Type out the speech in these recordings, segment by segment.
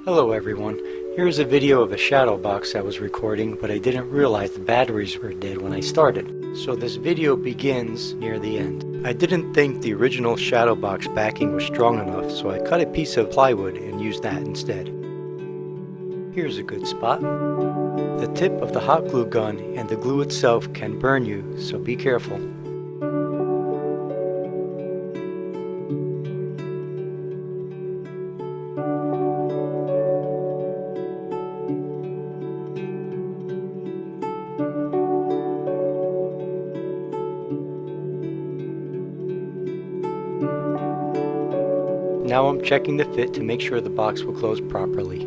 Hello everyone, here's a video of a shadow box I was recording, but I didn't realize the batteries were dead when I started. So this video begins near the end. I didn't think the original shadow box backing was strong enough, so I cut a piece of plywood and used that instead. Here's a good spot. The tip of the hot glue gun and the glue itself can burn you, so be careful. Now I'm checking the fit to make sure the box will close properly.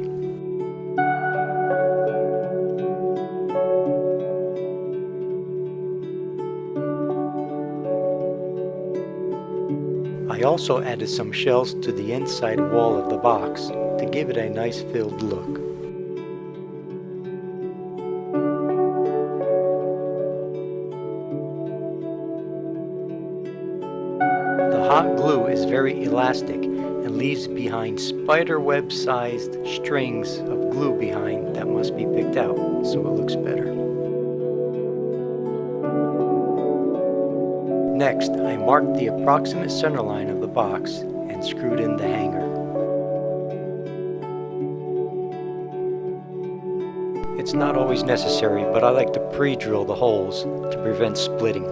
I also added some shells to the inside wall of the box to give it a nice filled look. The hot glue is very elastic and leaves behind spiderweb sized strings of glue behind that must be picked out so it looks better. Next, I marked the approximate center line of the box and screwed in the hanger. It's not always necessary, but I like to pre-drill the holes to prevent splitting.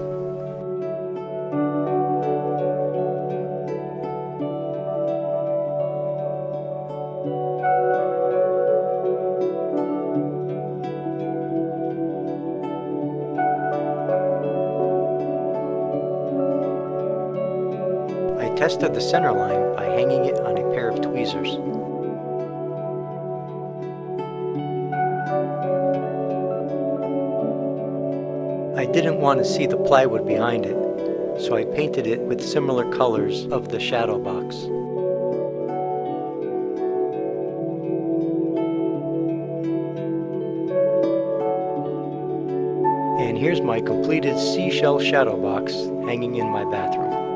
I tested the center line by hanging it on a pair of tweezers. I didn't want to see the plywood behind it, so I painted it with similar colors of the shadow box. And here's my completed Seashell Shadow Box hanging in my bathroom.